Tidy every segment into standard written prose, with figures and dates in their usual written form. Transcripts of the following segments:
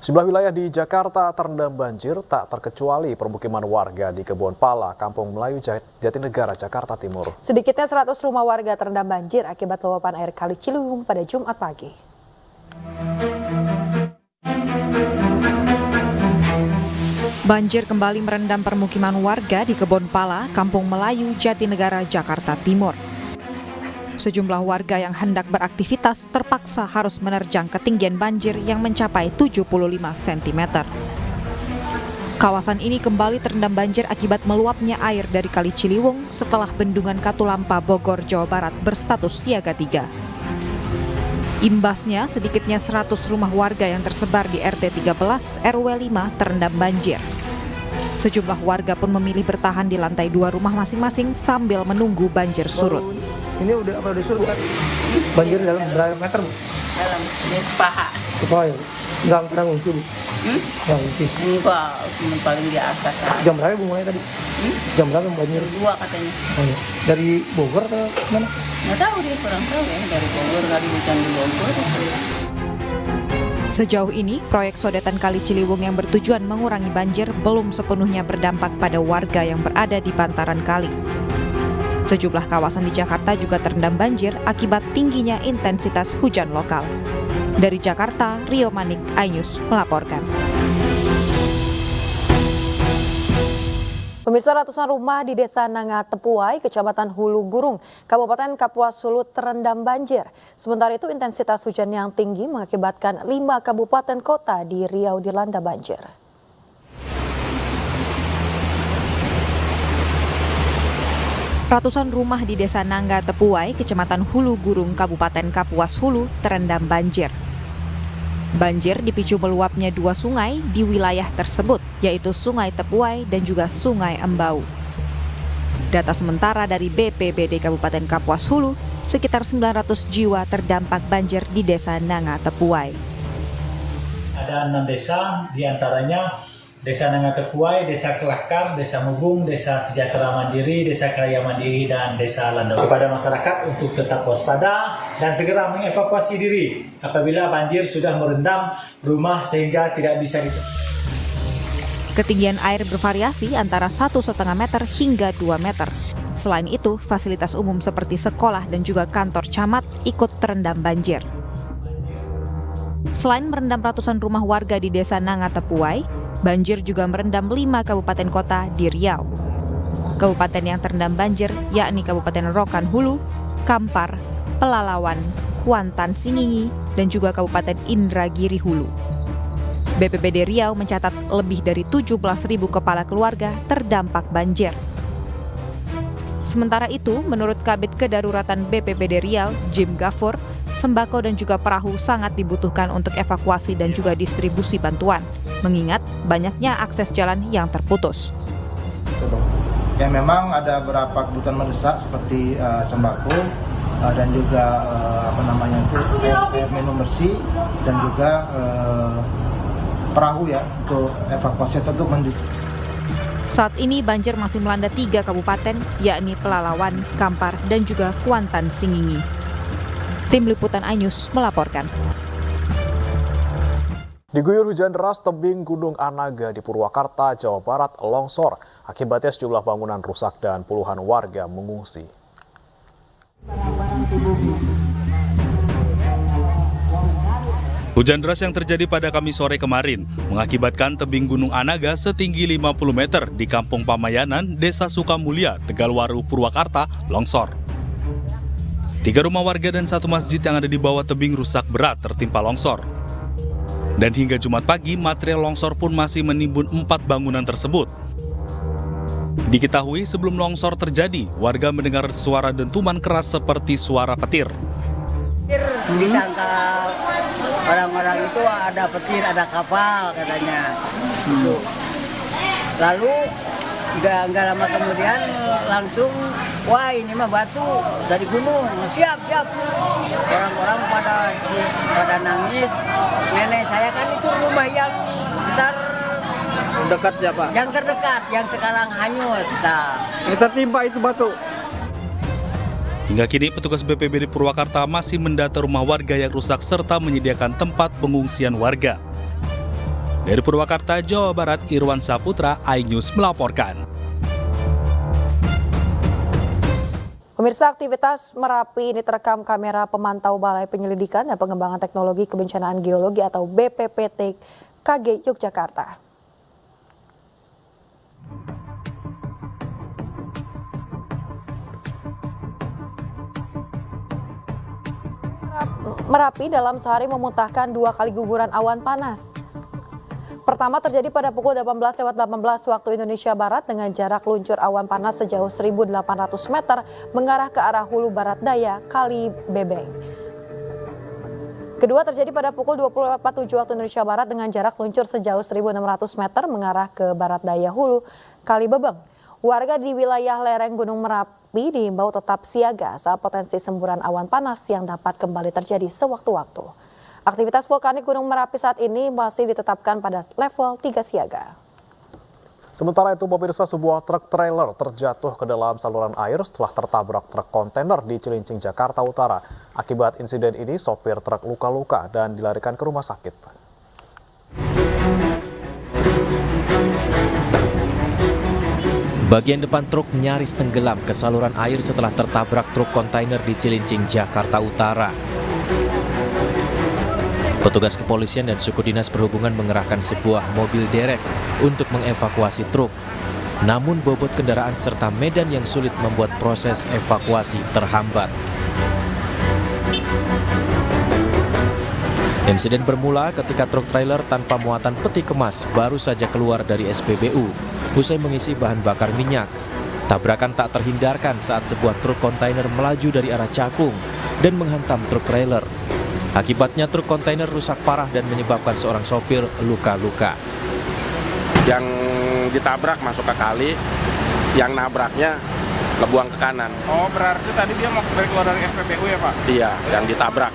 Sejumlah wilayah di Jakarta terendam banjir, tak terkecuali permukiman warga di Kebon Pala, Kampung Melayu, Jatinegara, Jakarta Timur. Sedikitnya 100 rumah warga terendam banjir akibat luapan air Kali Ciliwung pada Jumat pagi. Banjir kembali merendam permukiman warga di Kebon Pala, Kampung Melayu, Jatinegara, Jakarta Timur. Sejumlah warga yang hendak beraktivitas terpaksa harus menerjang ketinggian banjir yang mencapai 75 cm. Kawasan ini kembali terendam banjir akibat meluapnya air dari Kali Ciliwung setelah bendungan Katulampa, Bogor, Jawa Barat berstatus siaga 3. Imbasnya, sedikitnya 100 rumah warga yang tersebar di RT 13 RW 5 terendam banjir. Sejumlah warga pun memilih bertahan di lantai 2 rumah masing-masing sambil menunggu banjir surut. Ini udah surut kan? Banjir dalam berapa meter, Bu? Dalam, ini sepaha. Sepaha ya? Enggak pernah ngungsi, Bu? Enggak ngungsi? Enggak, cuma paling di atas aja. Jam berapa Bu mulai tadi? Jam berapa banjir? 2 katanya. Oh, iya. Dari Bogor atau mana? Nggak tahu dia, kurang tahu ya. Dari Bogor, kali hujan di Bogor. Sejauh ini, proyek sodetan Kali Ciliwung yang bertujuan mengurangi banjir belum sepenuhnya berdampak pada warga yang berada di bantaran kali. Sejumlah kawasan di Jakarta juga terendam banjir akibat tingginya intensitas hujan lokal. Dari Jakarta, Rio Manik, iNews melaporkan. Pemirsa, ratusan rumah di Desa Nanga Tepuai, Kecamatan Hulu Gurung, Kabupaten Kapuas Hulu terendam banjir. Sementara itu intensitas hujan yang tinggi mengakibatkan 5 kabupaten kota di Riau dilanda banjir. Ratusan rumah di Desa Nangga Tepuai, Kecamatan Hulu Gurung, Kabupaten Kapuas Hulu terendam banjir. Banjir dipicu meluapnya 2 sungai di wilayah tersebut, yaitu Sungai Tepuai dan juga Sungai Embau. Data sementara dari BPBD Kabupaten Kapuas Hulu, sekitar 900 jiwa terdampak banjir di Desa Nanga Tepuai. Ada 6 desa, diantaranya Desa Nanga Tepuai, Desa Kelakar, Desa Mugung, Desa Sejahtera Mandiri, Desa Kaya Mandiri, dan Desa Landau. Kepada masyarakat untuk tetap waspada dan segera mengevakuasi diri apabila banjir sudah merendam rumah sehingga tidak bisa Ketinggian air bervariasi antara 1,5 meter hingga 2 meter. Selain itu, fasilitas umum seperti sekolah dan juga kantor camat ikut terendam banjir. Selain merendam ratusan rumah warga di Desa Nanga Tepuai, banjir juga merendam 5 kabupaten kota di Riau. Kabupaten yang terendam banjir yakni Kabupaten Rokan Hulu, Kampar, Pelalawan, Kuantan Singingi, dan juga Kabupaten Indragiri Hulu. BPBD Riau mencatat lebih dari 17.000 kepala keluarga terdampak banjir. Sementara itu, menurut Kabid Kedaruratan BPBD Riau, Jim Gafur, sembako dan juga perahu sangat dibutuhkan untuk evakuasi dan juga distribusi bantuan, mengingat banyaknya akses jalan yang terputus. Ya, memang ada beberapa kebutuhan mendesak seperti sembako dan juga air minum bersih dan juga perahu ya untuk evakuasi atau mendistribusi. Saat ini banjir masih melanda 3 kabupaten, yakni Pelalawan, Kampar, dan juga Kuantan Singingi. Tim Liputan iNews melaporkan. Diguyur hujan deras, tebing Gunung Anaga di Purwakarta, Jawa Barat longsor. Akibatnya sejumlah bangunan rusak dan puluhan warga mengungsi. Hujan deras yang terjadi pada Kamis sore kemarin mengakibatkan tebing Gunung Anaga setinggi 50 meter di Kampung Pamayanan, Desa Sukamulya, Tegalwaru, Purwakarta longsor. 3 rumah warga dan 1 masjid yang ada di bawah tebing rusak berat tertimpa longsor. Dan hingga Jumat pagi, material longsor pun masih menimbun 4 bangunan tersebut. Diketahui sebelum longsor terjadi, warga mendengar suara dentuman keras seperti suara petir. Disangka orang-orang itu ada petir, ada kapal katanya. Lalu nggak lama kemudian langsung, wah ini mah batu dari gunung, siap. Orang-orang pada nangis. Nenek saya kan itu rumah yang Dekat ya Pak? yang terdekat, yang sekarang hanyut. Nah, Ini tertimpa itu batu. Hingga kini petugas BPBD Purwakarta masih mendata rumah warga yang rusak serta menyediakan tempat pengungsian warga. Dari Purwakarta, Jawa Barat, Irwan Saputra, iNews melaporkan. Pemirsa, aktivitas Merapi ini terekam kamera pemantau Balai Penyelidikan dan Pengembangan Teknologi Kebencanaan Geologi atau BPPTKG Yogyakarta. Merapi dalam sehari memuntahkan 2 kali guguran awan panas. Pertama terjadi pada pukul 18:18 waktu Indonesia Barat dengan jarak luncur awan panas sejauh 1.800 meter mengarah ke arah hulu barat daya Kali Bebeng. Kedua terjadi pada pukul 20:47 waktu Indonesia Barat dengan jarak luncur sejauh 1.600 meter mengarah ke barat daya hulu Kali Bebeng. Warga di wilayah lereng Gunung Merapi diimbau tetap siaga saat potensi semburan awan panas yang dapat kembali terjadi sewaktu-waktu. Aktivitas vulkanik Gunung Merapi saat ini masih ditetapkan pada level 3 siaga. Sementara itu, pemirsa, sebuah truk trailer terjatuh ke dalam saluran air setelah tertabrak truk kontainer di Cilincing, Jakarta Utara. Akibat insiden ini, sopir truk luka-luka dan dilarikan ke rumah sakit. Bagian depan truk nyaris tenggelam ke saluran air setelah tertabrak truk kontainer di Cilincing, Jakarta Utara. Petugas kepolisian dan suku dinas perhubungan mengerahkan sebuah mobil derek untuk mengevakuasi truk. Namun bobot kendaraan serta medan yang sulit membuat proses evakuasi terhambat. Insiden bermula ketika truk trailer tanpa muatan peti kemas baru saja keluar dari SPBU usai mengisi bahan bakar minyak. Tabrakan tak terhindarkan saat sebuah truk kontainer melaju dari arah Cakung dan menghantam truk trailer. Akibatnya truk kontainer rusak parah dan menyebabkan seorang sopir luka-luka. Yang ditabrak masuk ke kali, yang nabraknya ngebuang ke kanan. Oh, berarti tadi dia mau keluar dari SPBU ya, Pak? Iya, yang ditabrak.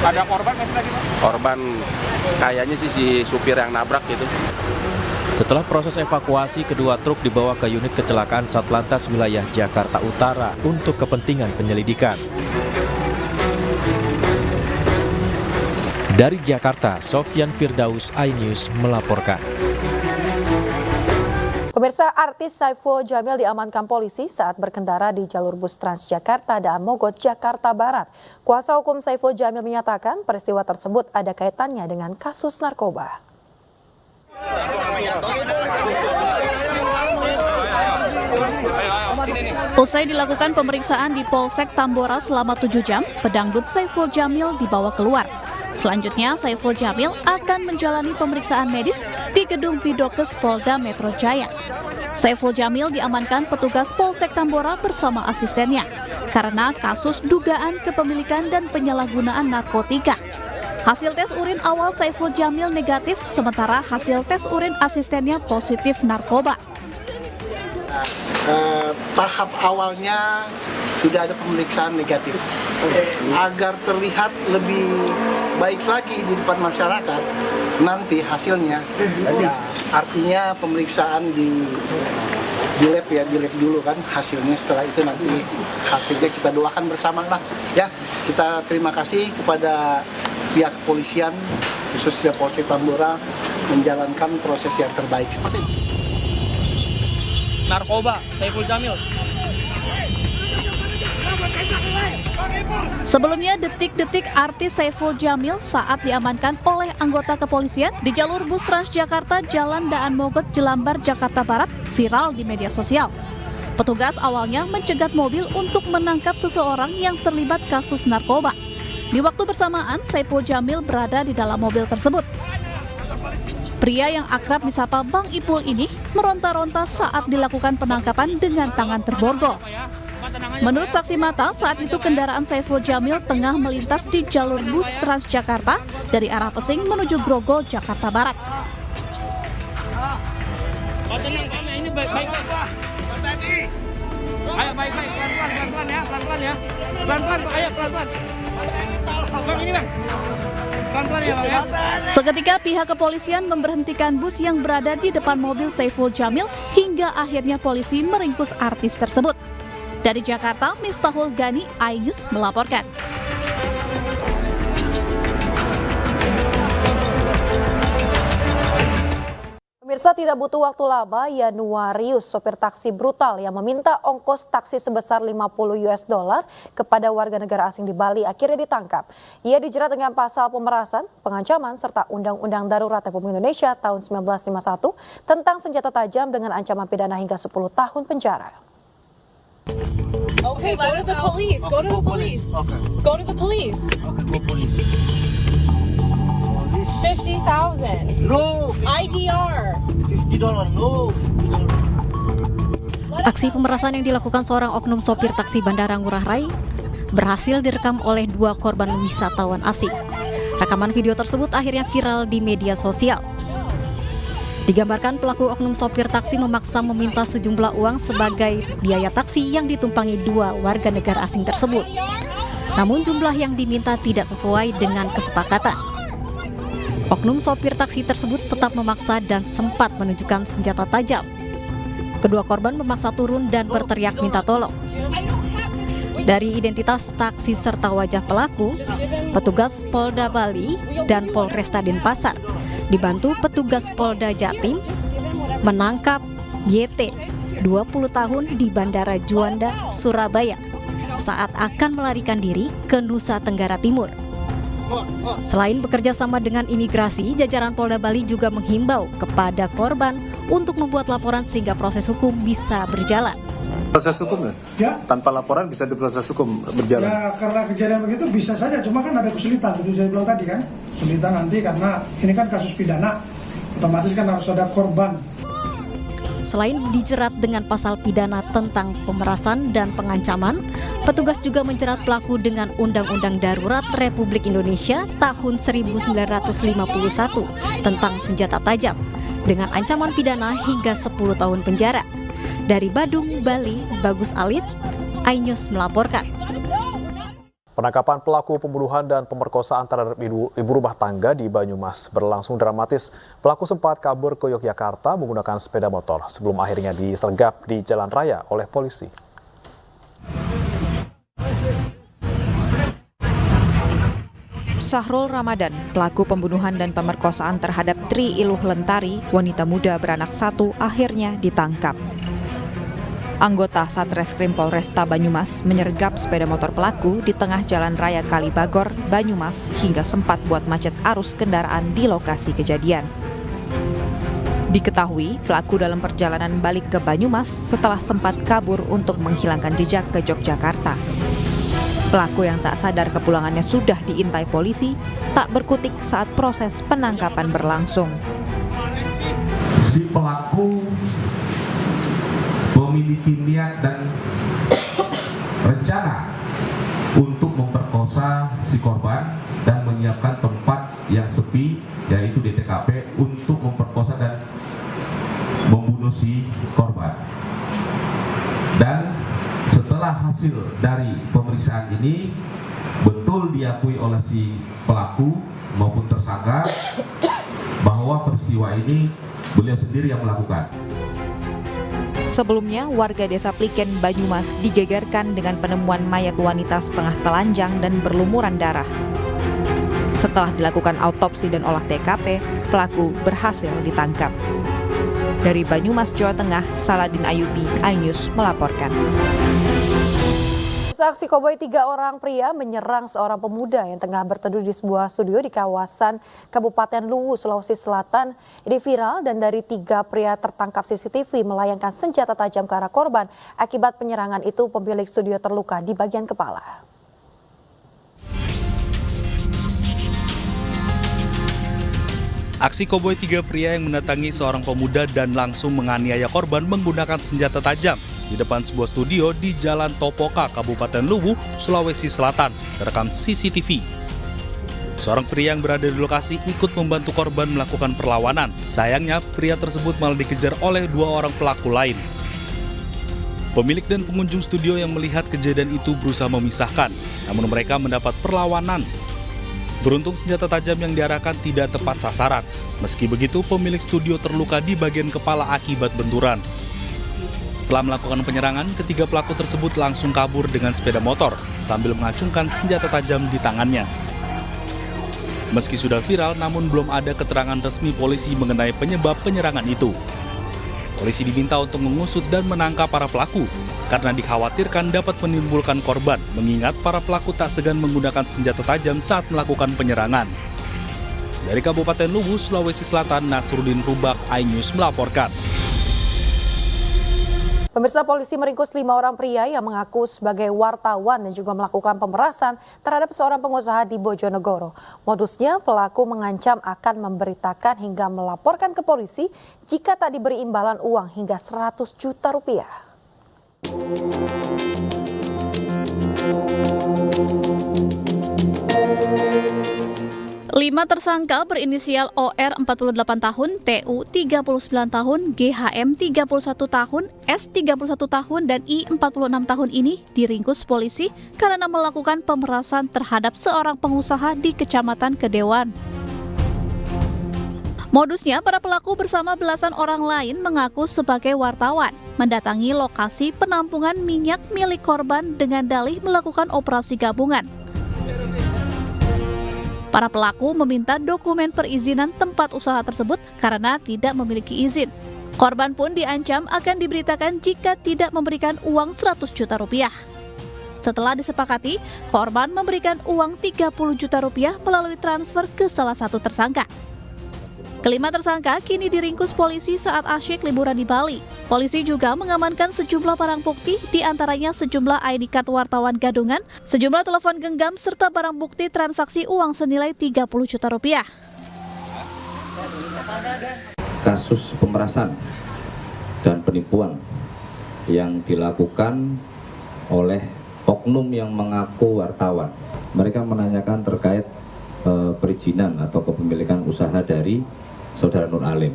Ada korban nggak sih tadi, Pak? Korban kayaknya sih si supir yang nabrak gitu. Setelah proses evakuasi, kedua truk dibawa ke unit kecelakaan Satlantas Wilayah Jakarta Utara untuk kepentingan penyelidikan. Dari Jakarta, Sofyan Firdaus, iNews melaporkan. Pemirsa, artis Saiful Jamil diamankan polisi saat berkendara di jalur bus Transjakarta Daan Mogot, Jakarta Barat. Kuasa hukum Saiful Jamil menyatakan peristiwa tersebut ada kaitannya dengan kasus narkoba. Usai dilakukan pemeriksaan di Polsek Tambora selama 7 jam, pedangdut Saiful Jamil dibawa keluar. Selanjutnya, Saiful Jamil akan menjalani pemeriksaan medis di gedung Bidokes Polda Metro Jaya. Saiful Jamil diamankan petugas Polsek Tambora bersama asistennya karena kasus dugaan kepemilikan dan penyalahgunaan narkotika. Hasil tes urin awal Saiful Jamil negatif, sementara hasil tes urin asistennya positif narkoba. Tahap awalnya sudah ada pemeriksaan negatif. Agar terlihat lebih baik lagi di depan masyarakat, nanti hasilnya, ya, artinya pemeriksaan di lab ya, di lab dulu kan hasilnya, setelah itu nanti hasilnya kita doakan bersama lah. Ya, kita terima kasih kepada pihak kepolisian, khususnya Polsek Tambora, menjalankan proses yang terbaik. Narkoba, Saiful Jamil. Sebelumnya, detik-detik artis Saiful Jamil saat diamankan oleh anggota kepolisian di jalur bus Transjakarta Jalan Daan Mogot, Jelambar, Jakarta Barat viral di media sosial. Petugas awalnya mencegat mobil untuk menangkap seseorang yang terlibat kasus narkoba. Di waktu bersamaan, Saiful Jamil berada di dalam mobil tersebut. Pria yang akrab disapa Bang Ipul ini meronta-ronta saat dilakukan penangkapan dengan tangan terborgol. Menurut saksi mata, saat itu kendaraan Saiful Jamil tengah melintas di jalur bus Transjakarta dari arah Pesing menuju Grogol, Jakarta Barat. Ini baik-baik. Ayo baik-baik, pelan-pelan ya, pelan-pelan ya. Pelan-pelan, ayo pelan-pelan. Bang, ini Bang. Pelan-pelan ya, Bang ya. Seketika pihak kepolisian memberhentikan bus yang berada di depan mobil Saiful Jamil hingga akhirnya polisi meringkus artis tersebut. Dari Jakarta, Miftahul Gani, iNews melaporkan. Pemirsa, tidak butuh waktu lama, Yanuarius, sopir taksi brutal yang meminta ongkos taksi sebesar $50 kepada warga negara asing di Bali akhirnya ditangkap. Ia dijerat dengan pasal pemerasan, pengancaman, serta Undang-Undang Darurat Republik Indonesia tahun 1951 tentang senjata tajam dengan ancaman pidana hingga 10 tahun penjara. Okay, go to the police. Go to the police. Go to the police. Okay, go police. 50,000. No. IDR. $50. No. Aksi pemerasan yang dilakukan seorang oknum sopir taksi Bandara Ngurah Rai berhasil direkam oleh 2 korban wisatawan asing. Rekaman video tersebut akhirnya viral di media sosial. Digambarkan pelaku oknum sopir taksi memaksa meminta sejumlah uang sebagai biaya taksi yang ditumpangi 2 warga negara asing tersebut. Namun jumlah yang diminta tidak sesuai dengan kesepakatan. Oknum sopir taksi tersebut tetap memaksa dan sempat menunjukkan senjata tajam. Kedua korban memaksa turun dan berteriak minta tolong. Dari identitas taksi serta wajah pelaku, petugas Polda Bali dan Polresta Denpasar dibantu petugas Polda Jatim menangkap YT, 20 tahun di Bandara Juanda, Surabaya, saat akan melarikan diri ke Nusa Tenggara Timur. Selain bekerja sama dengan imigrasi, jajaran Polda Bali juga menghimbau kepada korban untuk membuat laporan sehingga proses hukum bisa berjalan. Proses hukum ya? Tanpa laporan bisa diproses hukum berjalan? Ya karena kejadian begitu bisa saja, cuma kan ada kesulitan, itu saya bilang tadi kan. Kesulitan nanti karena ini kan kasus pidana, otomatis kan harus ada korban. Selain dijerat dengan pasal pidana tentang pemerasan dan pengancaman, petugas juga menjerat pelaku dengan Undang-Undang Darurat Republik Indonesia tahun 1951 tentang senjata tajam dengan ancaman pidana hingga 10 tahun penjara. Dari Badung, Bali, Bagus Alit, iNews melaporkan. Penangkapan pelaku pembunuhan dan pemerkosaan terhadap ibu rumah tangga di Banyumas berlangsung dramatis. Pelaku sempat kabur ke Yogyakarta menggunakan sepeda motor sebelum akhirnya disergap di jalan raya oleh polisi. Sahrul Ramadan, pelaku pembunuhan dan pemerkosaan terhadap Tri Iluh Lentari, wanita muda beranak 1, akhirnya ditangkap. Anggota Satreskrim Polresta Banyumas menyergap sepeda motor pelaku di tengah jalan raya Kalibagor, Banyumas hingga sempat buat macet arus kendaraan di lokasi kejadian. Diketahui pelaku dalam perjalanan balik ke Banyumas setelah sempat kabur untuk menghilangkan jejak ke Yogyakarta. Pelaku yang tak sadar kepulangannya sudah diintai polisi, tak berkutik saat proses penangkapan berlangsung. Si pelaku memiliki niat dan rencana untuk memperkosa si korban dan menyiapkan tempat yang sepi, yaitu di TKP, untuk memperkosa dan membunuh si korban. Dan setelah hasil dari pemeriksaan ini betul diakui oleh si pelaku maupun tersangka bahwa peristiwa ini beliau sendiri yang melakukan. Sebelumnya, warga desa Pliken, Banyumas digegerkan dengan penemuan mayat wanita setengah telanjang dan berlumuran darah. Setelah dilakukan autopsi dan olah TKP, pelaku berhasil ditangkap. Dari Banyumas, Jawa Tengah, Saladin Ayubi, iNews melaporkan. Aksi koboi 3 orang pria menyerang seorang pemuda yang tengah berteduh di sebuah studio di kawasan Kabupaten Luwu, Sulawesi Selatan. Ini viral dan dari 3 pria tertangkap CCTV melayangkan senjata tajam ke arah korban. Akibat penyerangan itu pemilik studio terluka di bagian kepala. Aksi koboi 3 pria yang mendatangi seorang pemuda dan langsung menganiaya korban menggunakan senjata tajam di depan sebuah studio di Jalan Topoka, Kabupaten Luwu, Sulawesi Selatan, terekam CCTV. Seorang pria yang berada di lokasi ikut membantu korban melakukan perlawanan. Sayangnya, pria tersebut malah dikejar oleh 2 orang pelaku lain. Pemilik dan pengunjung studio yang melihat kejadian itu berusaha memisahkan, namun mereka mendapat perlawanan. Beruntung senjata tajam yang diarahkan tidak tepat sasaran. Meski begitu, pemilik studio terluka di bagian kepala akibat benturan. Setelah melakukan penyerangan, ketiga pelaku tersebut langsung kabur dengan sepeda motor sambil mengacungkan senjata tajam di tangannya. Meski sudah viral, namun belum ada keterangan resmi polisi mengenai penyebab penyerangan itu. Polisi diminta untuk mengusut dan menangkap para pelaku, karena dikhawatirkan dapat menimbulkan korban, mengingat para pelaku tak segan menggunakan senjata tajam saat melakukan penyerangan. Dari Kabupaten Luwu, Sulawesi Selatan, Nasruddin Rubak, iNews melaporkan. Pemirsa, polisi meringkus 5 orang pria yang mengaku sebagai wartawan dan juga melakukan pemerasan terhadap seorang pengusaha di Bojonegoro. Modusnya, pelaku mengancam akan memberitakan hingga melaporkan ke polisi jika tak diberi imbalan uang hingga 100 juta rupiah. 5 tersangka berinisial OR 48 tahun, TU 39 tahun, GHM 31 tahun, S 31 tahun, dan I 46 tahun ini diringkus polisi karena melakukan pemerasan terhadap seorang pengusaha di Kecamatan Kedewan. Modusnya, para pelaku bersama belasan orang lain mengaku sebagai wartawan, mendatangi lokasi penampungan minyak milik korban dengan dalih melakukan operasi gabungan. Para pelaku meminta dokumen perizinan tempat usaha tersebut karena tidak memiliki izin. Korban pun diancam akan diberitakan jika tidak memberikan uang 100 juta rupiah. Setelah disepakati, korban memberikan uang 30 juta rupiah melalui transfer ke salah satu tersangka. Kelima tersangka kini diringkus polisi saat asyik liburan di Bali. Polisi juga mengamankan sejumlah barang bukti, diantaranya sejumlah ID card wartawan gadungan, sejumlah telepon genggam, serta barang bukti transaksi uang senilai 30 juta rupiah. Kasus pemerasan dan penipuan yang dilakukan oleh oknum yang mengaku wartawan. Mereka menanyakan terkait perizinan atau kepemilikan usaha dari Saudara Nur Alim.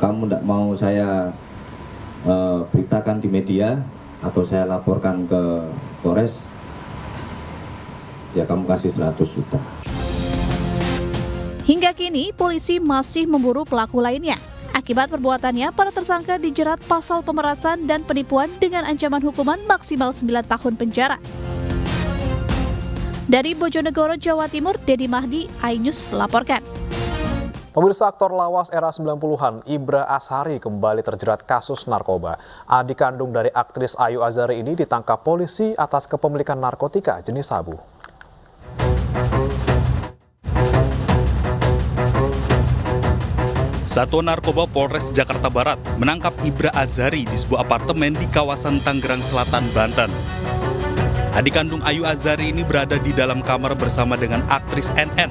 Kamu tidak mau saya beritakan di media atau saya laporkan ke Polres, ya kamu kasih 100 juta. Hingga kini polisi masih memburu pelaku lainnya. Akibat perbuatannya, para tersangka dijerat pasal pemerasan dan penipuan dengan ancaman hukuman maksimal 9 tahun penjara. Dari Bojonegoro, Jawa Timur, Dedi Mahdi, iNews melaporkan. Pemirsa, aktor lawas era 90-an Ibra Ashari kembali terjerat kasus narkoba. Adik kandung dari aktris Ayu Azhari ini ditangkap polisi atas kepemilikan narkotika jenis sabu. Satuan Narkoba Polres Jakarta Barat menangkap Ibra Azhari di sebuah apartemen di kawasan Tangerang Selatan, Banten. Adik kandung Ayu Azhari ini berada di dalam kamar bersama dengan aktris NN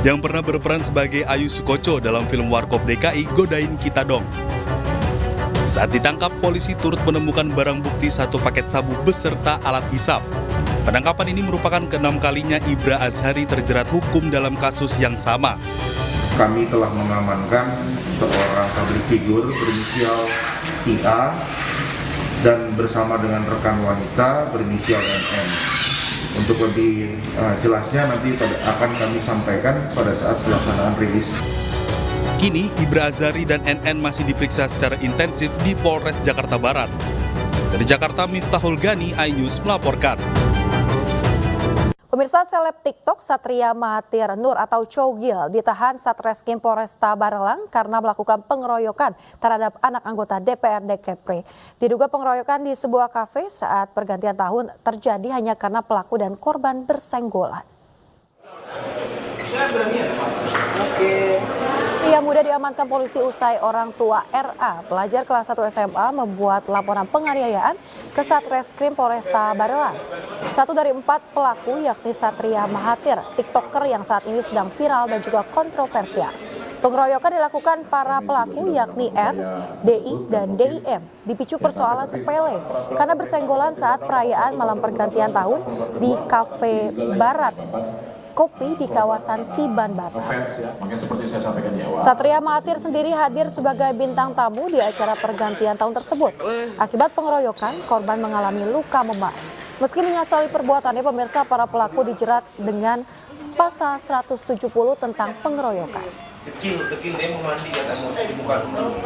yang pernah berperan sebagai Ayu Sukoco dalam film Warkop DKI Godain Kita Dong. Saat ditangkap, polisi turut menemukan barang bukti 1 paket sabu beserta alat hisap. Penangkapan ini merupakan ke-6 kalinya Ibra Azhari terjerat hukum dalam kasus yang sama. Kami telah mengamankan seorang public figure berinisial IA dan bersama dengan rekan wanita berinisial NN. Untuk lebih jelasnya nanti akan kami sampaikan pada saat pelaksanaan rilis. Kini Ibra Azhari dan NN masih diperiksa secara intensif di Polres Jakarta Barat. Dari Jakarta, Miftahul Gani, iNews melaporkan. Pemirsa, seleb TikTok Satria Mahathir Nur atau Cogil ditahan Satreskrim Polresta Barelang karena melakukan pengeroyokan terhadap anak anggota DPRD Kepri. Diduga pengeroyokan di sebuah kafe saat pergantian tahun terjadi hanya karena pelaku dan korban bersenggolan. Pria muda diamankan polisi usai orang tua RA, pelajar kelas 1 SMA, membuat laporan penganiayaan ke Satreskrim Polresta Barelang. 1 dari 4 pelaku yakni Satria Mahathir, TikToker yang saat ini sedang viral dan juga kontroversial. Pengeroyokan dilakukan para pelaku yakni R, DI, dan DIM dipicu persoalan sepele karena bersenggolan saat perayaan malam pergantian tahun di Cafe Barat Kopi di kawasan Tiban Barat. Satria Mahathir sendiri hadir sebagai bintang tamu di acara pergantian tahun tersebut. Akibat pengeroyokan, korban mengalami luka memar. Meski menyesali perbuatannya, pemirsa, para pelaku dijerat dengan pasal 170 tentang pengeroyokan. Kecil dia mau mandi kan, mau dibuka dulu.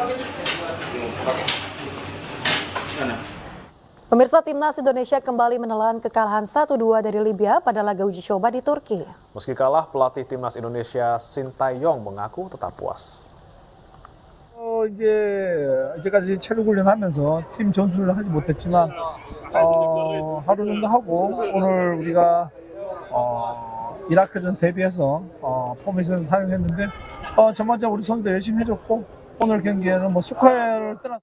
Pemirsa, Timnas Indonesia kembali menelan kekalahan 1-2 dari Libya pada laga uji coba di Turki. Meski kalah, pelatih Timnas Indonesia Sintayong mengaku tetap puas. 이제까지 체력 훈련하면서 팀 전술을 하지 못했지만 하루 정도 하고 오늘 우리가 이라크전 대비해서 포메이션 사용했는데 전반적으로 우리 선수들 열심히 해줬고 오늘 경기에는 스코어를 떠나서